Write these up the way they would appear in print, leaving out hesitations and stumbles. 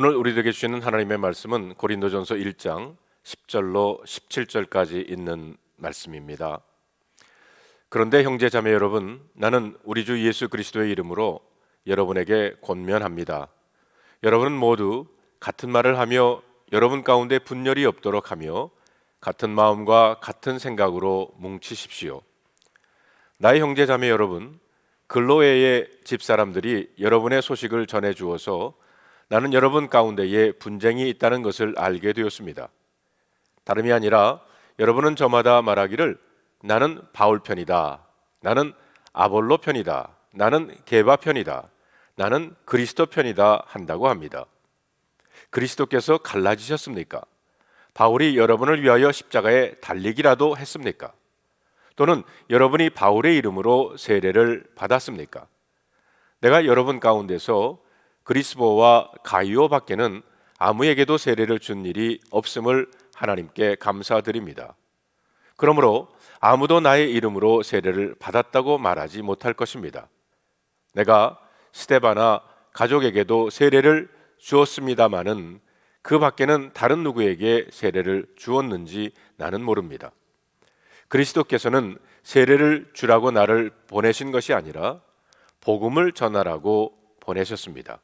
오늘 우리에게 주시는 하나님의 말씀은 고린도전서 1장 10절로 17절까지 있는 말씀입니다. 그런데 형제 자매 여러분, 나는 우리 주 예수 그리스도의 이름으로 여러분에게 권면합니다. 여러분은 모두 같은 말을 하며 여러분 가운데 분열이 없도록 하며 같은 마음과 같은 생각으로 뭉치십시오. 나의 형제 자매 여러분, 글로에의 집사람들이 여러분의 소식을 전해 주어서 나는 여러분 가운데에 분쟁이 있다는 것을 알게 되었습니다. 다름이 아니라 여러분은 저마다 말하기를 나는 바울 편이다, 나는 아볼로 편이다, 나는 게바 편이다, 나는 그리스도 편이다 한다고 합니다. 그리스도께서 갈라지셨습니까? 바울이 여러분을 위하여 십자가에 달리기라도 했습니까? 또는 여러분이 바울의 이름으로 세례를 받았습니까? 내가 여러분 가운데서 그리스보와 가이오 밖에는 아무에게도 세례를 준 일이 없음을 하나님께 감사드립니다. 그러므로 아무도 나의 이름으로 세례를 받았다고 말하지 못할 것입니다. 내가 스데바나 가족에게도 세례를 주었습니다마는 그 밖에는 다른 누구에게 세례를 주었는지 나는 모릅니다. 그리스도께서는 세례를 주라고 나를 보내신 것이 아니라 복음을 전하라고 보내셨습니다.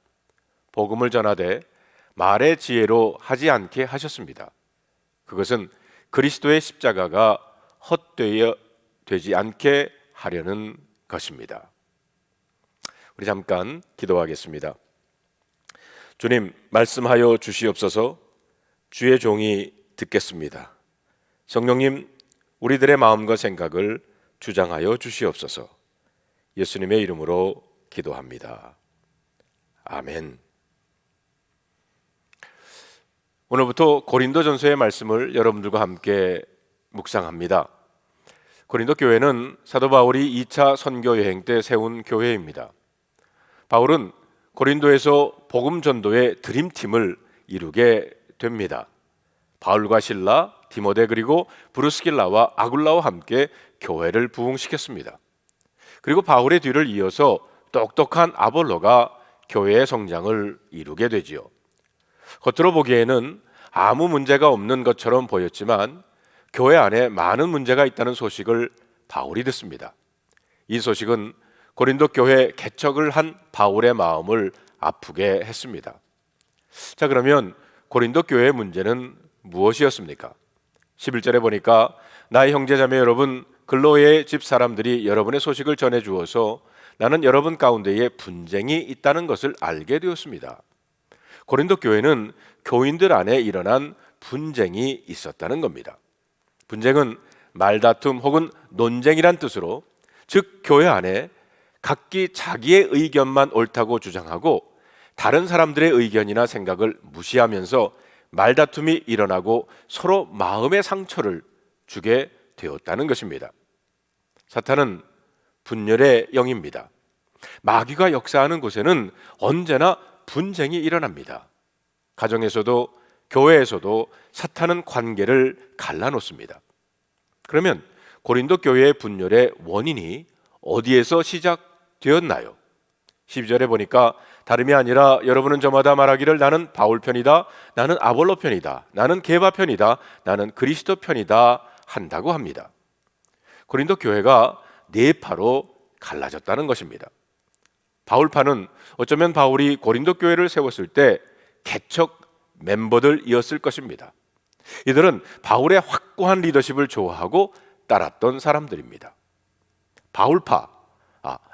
복음을 전하되 말의 지혜로 하지 않게 하셨습니다. 그것은 그리스도의 십자가가 헛되어 되지 않게 하려는 것입니다. 우리 잠깐 기도하겠습니다. 주님, 말씀하여 주시옵소서. 주의 종이 듣겠습니다. 성령님, 우리들의 마음과 생각을 주장하여 주시옵소서. 예수님의 이름으로 기도합니다. 아멘. 오늘부터 고린도전서의 말씀을 여러분들과 함께 묵상합니다. 고린도 교회는 사도 바울이 2차 선교 여행 때 세운 교회입니다. 바울은 고린도에서 복음 전도의 드림팀을 이루게 됩니다. 바울과 실라, 디모데 그리고 브루스길라와 아굴라와 함께 교회를 부흥시켰습니다. 그리고 바울의 뒤를 이어서 똑똑한 아볼로가 교회의 성장을 이루게 되지요. 겉으로 보기에는 아무 문제가 없는 것처럼 보였지만 교회 안에 많은 문제가 있다는 소식을 바울이 듣습니다. 이 소식은 고린도 교회 개척을 한 바울의 마음을 아프게 했습니다. 자, 그러면 고린도 교회의 문제는 무엇이었습니까? 11절에 보니까 나의 형제자매 여러분, 글로의 집 사람들이 여러분의 소식을 전해 주어서 나는 여러분 가운데에 분쟁이 있다는 것을 알게 되었습니다. 고린도 교회는 교인들 안에 일어난 분쟁이 있었다는 겁니다. 분쟁은 말다툼 혹은 논쟁이란 뜻으로, 즉 교회 안에 각기 자기의 의견만 옳다고 주장하고 다른 사람들의 의견이나 생각을 무시하면서 말다툼이 일어나고 서로 마음의 상처를 주게 되었다는 것입니다. 사탄은 분열의 영입니다. 마귀가 역사하는 곳에는 언제나 분쟁이 일어납니다. 가정에서도 교회에서도 사탄은 관계를 갈라놓습니다. 그러면 고린도 교회의 분열의 원인이 어디에서 시작되었나요? 12절에 보니까 다름이 아니라 여러분은 저마다 말하기를 나는 바울 편이다, 나는 아볼로 편이다, 나는 게바 편이다, 나는 그리스도 편이다 한다고 합니다. 고린도 교회가 네 파로 갈라졌다는 것입니다. 바울파는 어쩌면 바울이 고린도 교회를 세웠을 때 개척 멤버들이었을 것입니다. 이들은 바울의 확고한 리더십을 좋아하고 따랐던 사람들입니다. 바울파,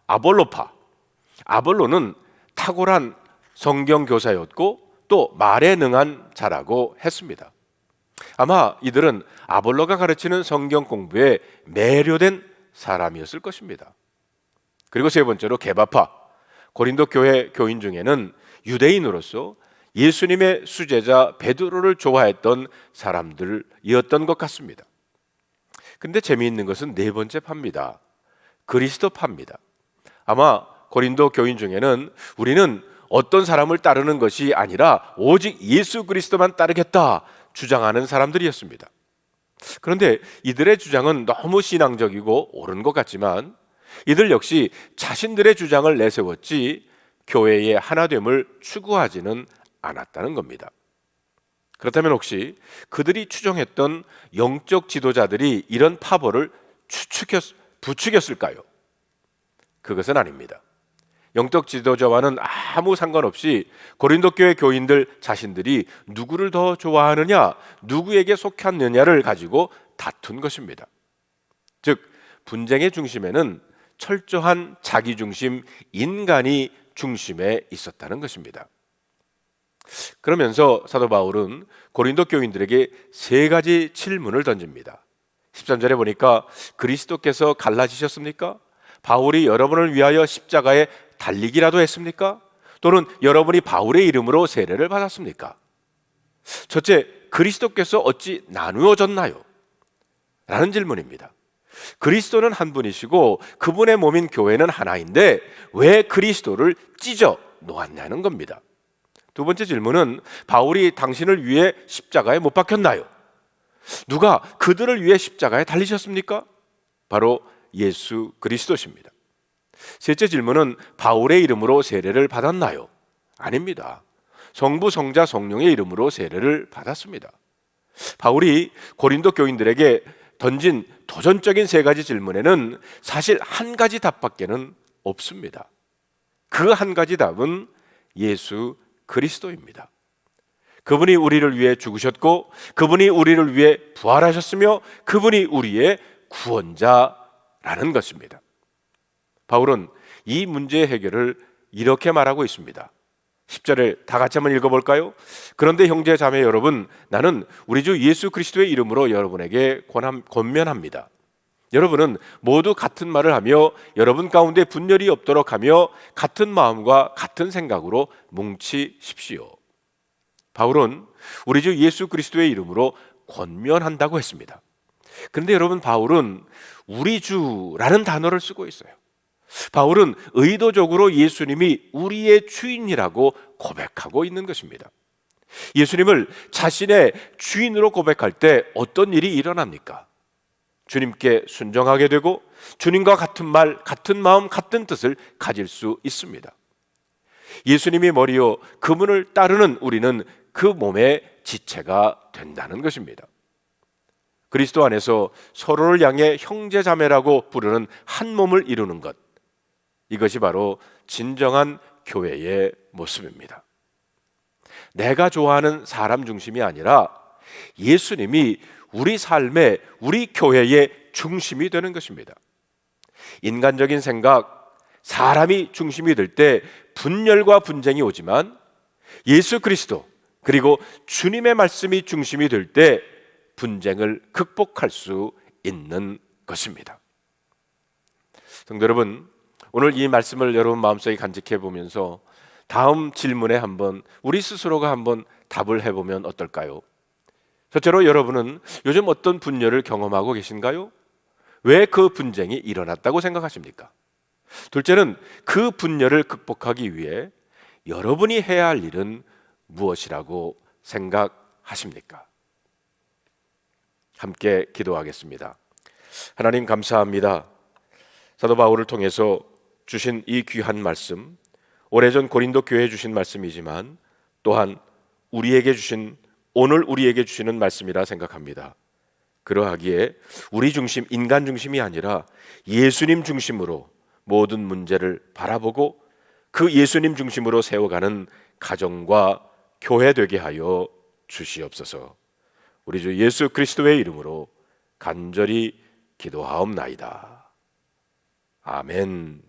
아볼로파. 아볼로는 탁월한 성경 교사였고 또 말에 능한 자라고 했습니다. 아마 이들은 아볼로가 가르치는 성경 공부에 매료된 사람이었을 것입니다. 그리고 세 번째로 게바파, 고린도 교회 교인 중에는 유대인으로서 예수님의 수제자 베드로를 좋아했던 사람들이었던 것 같습니다. 근데 재미있는 것은 네 번째 파입니다. 그리스도파입니다. 아마 고린도 교인 중에는 우리는 어떤 사람을 따르는 것이 아니라 오직 예수 그리스도만 따르겠다 주장하는 사람들이었습니다. 그런데 이들의 주장은 너무 신앙적이고 옳은 것 같지만 이들 역시 자신들의 주장을 내세웠지 교회의 하나됨을 추구하지는 않았다는 겁니다. 그렇다면 혹시 그들이 추종했던 영적 지도자들이 이런 파벌을 부추겼을까요? 그것은 아닙니다. 영적 지도자와는 아무 상관없이 고린도 교회 교인들 자신들이 누구를 더 좋아하느냐, 누구에게 속했느냐를 가지고 다툰 것입니다. 즉, 분쟁의 중심에는 철저한 자기중심, 인간이 중심에 있었다는 것입니다. 그러면서 사도 바울은 고린도 교인들에게 세 가지 질문을 던집니다. 13절에 보니까 그리스도께서 갈라지셨습니까? 바울이 여러분을 위하여 십자가에 달리기라도 했습니까? 또는 여러분이 바울의 이름으로 세례를 받았습니까? 첫째, 그리스도께서 어찌 나누어졌나요? 라는 질문입니다. 그리스도는 한 분이시고 그분의 몸인 교회는 하나인데 왜 그리스도를 찢어 놓았냐는 겁니다. 두 번째 질문은 바울이 당신을 위해 십자가에 못 박혔나요? 누가 그들을 위해 십자가에 달리셨습니까? 바로 예수 그리스도십니다. 셋째 질문은 바울의 이름으로 세례를 받았나요? 아닙니다. 성부, 성자, 성령의 이름으로 세례를 받았습니다. 바울이 고린도 교인들에게 던진 도전적인 세 가지 질문에는 사실 한 가지 답밖에는 없습니다. 그 한 가지 답은 예수 그리스도입니다. 그분이 우리를 위해 죽으셨고 그분이 우리를 위해 부활하셨으며 그분이 우리의 구원자라는 것입니다. 바울은 이 문제의 해결을 이렇게 말하고 있습니다. 10절을 다 같이 한번 읽어볼까요? 그런데 형제 자매 여러분, 나는 우리 주 예수 그리스도의 이름으로 여러분에게 권면합니다. 여러분은 모두 같은 말을 하며 여러분 가운데 분열이 없도록 하며 같은 마음과 같은 생각으로 뭉치십시오. 바울은 우리 주 예수 그리스도의 이름으로 권면한다고 했습니다. 그런데 여러분, 바울은 우리 주라는 단어를 쓰고 있어요. 바울은 의도적으로 예수님이 우리의 주인이라고 고백하고 있는 것입니다. 예수님을 자신의 주인으로 고백할 때 어떤 일이 일어납니까? 주님께 순종하게 되고 주님과 같은 말, 같은 마음, 같은 뜻을 가질 수 있습니다. 예수님이 머리요 그분을 따르는 우리는 그 몸의 지체가 된다는 것입니다. 그리스도 안에서 서로를 향해 형제자매라고 부르는 한 몸을 이루는 것, 이것이 바로 진정한 교회의 모습입니다. 내가 좋아하는 사람 중심이 아니라 예수님이 우리 삶의, 우리 교회의 중심이 되는 것입니다. 인간적인 생각, 사람이 중심이 될 때 분열과 분쟁이 오지만 예수 그리스도 그리고 주님의 말씀이 중심이 될 때 분쟁을 극복할 수 있는 것입니다. 성도 여러분, 오늘 이 말씀을 여러분 마음속에 간직해 보면서 다음 질문에 한번 우리 스스로가 한번 답을 해보면 어떨까요? 첫째로 여러분은 요즘 어떤 분열을 경험하고 계신가요? 왜 그 분쟁이 일어났다고 생각하십니까? 둘째는 그 분열을 극복하기 위해 여러분이 해야 할 일은 무엇이라고 생각하십니까? 함께 기도하겠습니다. 하나님 감사합니다. 사도 바울을 통해서 주신 이 귀한 말씀, 오래전 고린도 교회에 주신 말씀이지만 또한 우리에게 주신, 오늘 우리에게 주시는 말씀이라 생각합니다. 그러하기에 우리 중심, 인간 중심이 아니라 예수님 중심으로 모든 문제를 바라보고 그 예수님 중심으로 세워가는 가정과 교회 되게 하여 주시옵소서. 우리 주 예수 그리스도의 이름으로 간절히 기도하옵나이다. 아멘.